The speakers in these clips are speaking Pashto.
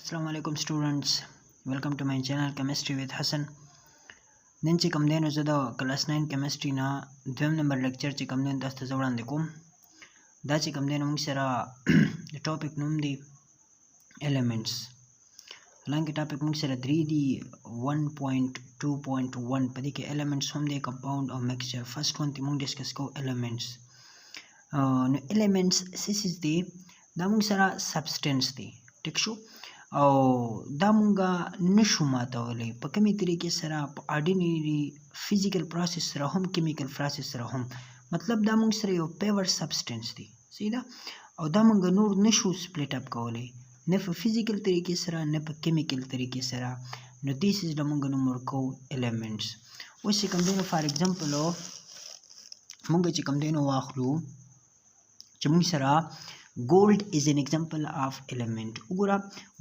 Assalamu alaikum students, welcome to my channel Chemistry with Hassan. نن چې کوم دی نو زه د کلاس 9 کیمستري نه دویم نمبر لیکچر چې کوم دی تاسو ته وړاندې کوم. دا چې کوم دی نو موږ سره د ټاپک نوم دی elements. حالانکه ټاپک موږ سره 3 دی 1.2.1 په دې کې elements هم دی compound او mixture. فرست ون ته موږ ډیسکس کوو elements. نو elements سیسز دی دا موږ سره سبسټنس دی ټیک شو او دا مونږه نشو ماتولی په کومې طریقې سره په اډینری فزیکل پروسس سره هم کیمیکل پروسس سره هم مطلب دا مونږ سره یو پیور سبسټنس دی سیده او دا مونږ نور نشو سپلیټ اپ کولی نه په فزیکل طریقې سره نه په کیمیکل طریقې سره نو دیس از د مونږ نوم ورکو ایلیمنټس. اوس چې کوم دی نو فار ایگزامپل مونږ چې کوم دی نو واخلو چې مونږ سره gold is an example of element. وګوره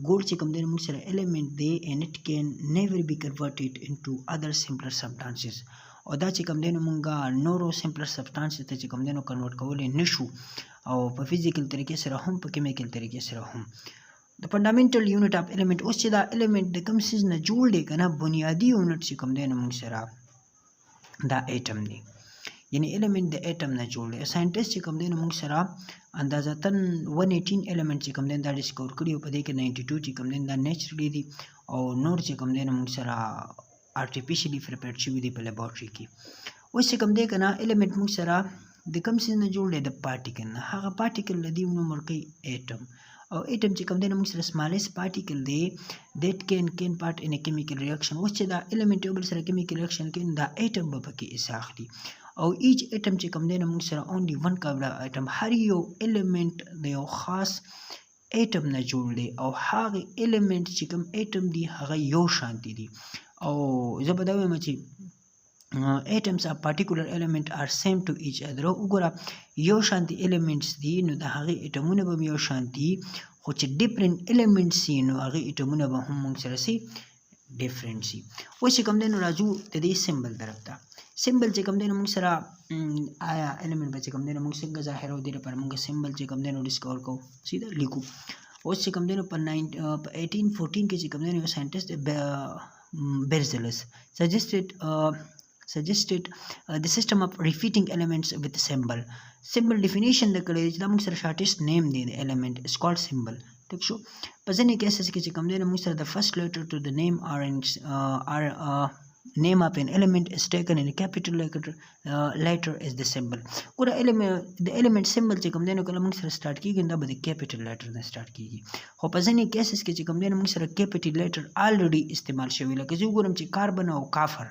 gold چې کوم دی موږ سره element دی and it can never be converted into other simpler substances. او دا چې کوم دی موږ نورو simpler substances ته چې کوم دی نو کنورټ کولای نشو او په فزیکل طریقې سره هم په کیمیکل طریقې سره هم. د فندامنټل یونټ اف element اوس چې دا element د کوم څیز نه جوړ دی کنه بنیادی یونټ چې کوم دی موږ سره دا اټم دی یعنی element د اټم نه جوړ دی. ساينټیست چې کوم دی موږ سره اندازتن 118 element چې کوم دی دا ډیسکور کړی او په دې کې 92 چې کوم دی دا نیچرلی دي او نور چې کوم دی موږ سره ارټیفیشلی پریپیرډ شوی دی په لیبارټری کې. اوس چې کوم دی کنه element موږ سره د کوم څه نه جوړ دی د پارټیکل نه. هغه پارټیکل لدی نو مرکې اټم او اټم چې کوم دی موږ سره سمالست پارټیکل دی that can part in a chemical reaction. اوس چې دا element یو بل سره chemical reaction کوي دا اټم به پکې اخلي او each atom چې کوم دی نو موږ سره only one carbon atom. هر یو element د یو خاص atom نه جوړ دی او هغه element چې کوم atom دی هغه یو شانتي دي او زه به دا وایم چې atoms of particular element are same to each other. وګوره یو شانتي elements دي نو د هغه اټمونه به یو شانتي خو چې different elements سي نو هغه اټمونه به هم موږ سره سي different سي. اوس کوم دی نو راځو د دې سمبل طرف ته. سمبل چې کوم دی نو موږ سره آیا element به چې کوم دی نو موږ څنګه ظاهرو دې لپاره موږ سمبل چې کوم دی نو ډیسکور کوو سیده لیکو. اوس چې کوم دی نو په 1814 کې چې کوم دی نو ساينټیست Berzelius suggested the system of repeating elements with symbol. Symbol definition د کړي چې دا موږ سره shortest name دی د element is called symbol. ټیک شو. په ځینې کیسز کې چې کوم دی نو موږ سره the first letter to the name name of an element is taken in a capital letter is the symbol. ګوره د element symbol چې کوم دی نو کله موږ سره سٹارټ کیږي دا به د capital letter نه سٹارټ کیږي خو په ځینې کیسز کې چې کوم دی نو موږ سره capital letter already استعمال شوی لکه زه وګورم چې کاربن او کافر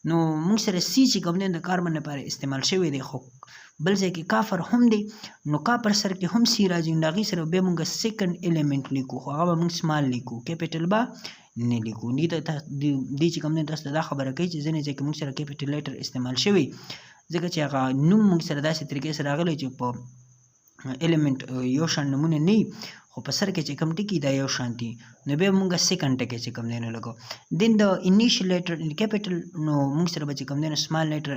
نو موږ سره سی چې کوم دی د کاربن لپاره استعمال شوی دی خو بل ځای کې کافر هم دی نو کاپر سر کې هم سی راځي نو هغې سره بیا موږ سیکنډ الیمنټ لیکو خو هغه به موږ سمال لیکو کیپیټل به نه لیکو. دې چې کوم دی تاسو ته دا خبره کوي چې ځینې ځای کې موږ سره کیپیټل لیټر استعمال شوی ځکه چې هغه نوم موږ سره داسې طریقې سره راغلی چې په element یو شان نمونه نه خو په سر کې چې کوم ټکي دا یو شان دي نو بیا موږ سیکنډ ټکی چې کوم دی نو لګو دین د انیشل لیټر ان کیپیټل نو موږ سره به چې کوم دی نو سمال لیټر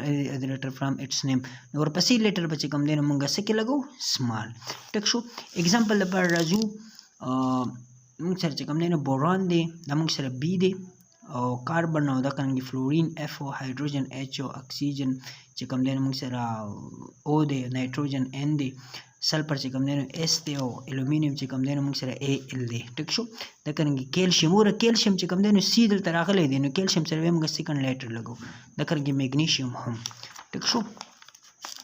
لیټر فرام اټس نیم نو ورپسې لیټر به چې کوم دی نو موږ سکه لګو سمال. ټیک شو. اگزامپل لپاره راځو موږ سره چې کوم دی نو بوران دی دا موږ سره بی دی او کاربن او دا څنګه فلورین اف او هایدروجن ایچ او اکسیجن چې کوم دی نو موږ سره او دی نایټروجن ان دی سلفر چې کوم دی نو اس دی او الومینیم چې کوم دی نو موږ سره ای ال دی. ټیک شو. دا څنګه کیلشیم ور کیلشیم چې کوم دی نو سی دلته راغلی دی نو کیلشیم سره موږ سیکنډ لیټر لګو دا څنګه میګنیشیم هم. ټیک شو.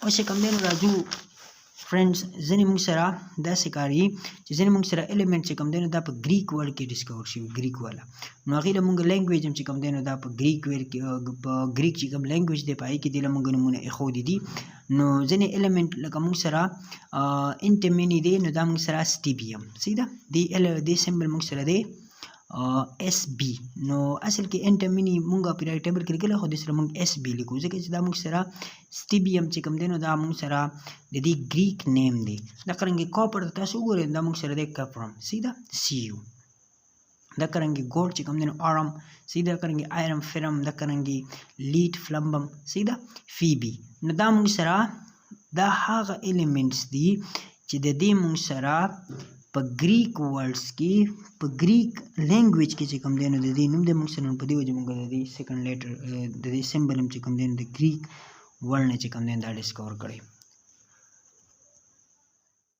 اوس کوم دی نو راځو فرندز ځینې موږ سره داسې کاري چې ځینې موږ سره element چې کوم دی نو دا په ګریک ورډ کې ډیسکور شوي ګریک والا نو هغې له موږ لینګویج هم چې کوم دی نو دا په ګریک چې کوم لینګویج دی په هغې کې دې له موږ نومونه ایښودي دي نو ځینې element لکه موږ سره انټمیني دی نو دا موږ سره سټیبیم سیده دې سمبل موږ سره دی اس بی نو اصل کې انټمینی مونږه پیریډ ټیبل کې لیکل خو د سره مونږ اس بی لیکو ځکه چې دا مونږ سره سټیبیم چې کوم دی نو دا مونږ سره د دې ګریک نیم دی. دا څنګه کاپر تاسو وګورئ دا مونږ سره د کپرم سیده سی یو دا څنګه ګولډ چې کوم دی نو ارم سیده څنګه آیرن فرم دا څنګه لیډ فلمبم سیده فی بی نو دا مونږ سره دا هغه الیمنټس دي چې د دې مونږ سره Greek words की Greek language की चिकम देनो दे नुमदे मुक्सन पदी वजह मुंगा दे second letter दे सिंबल चिकम देनो दे ग्रीक वर्ड ने चिकम देन दा डिस्कवर करे।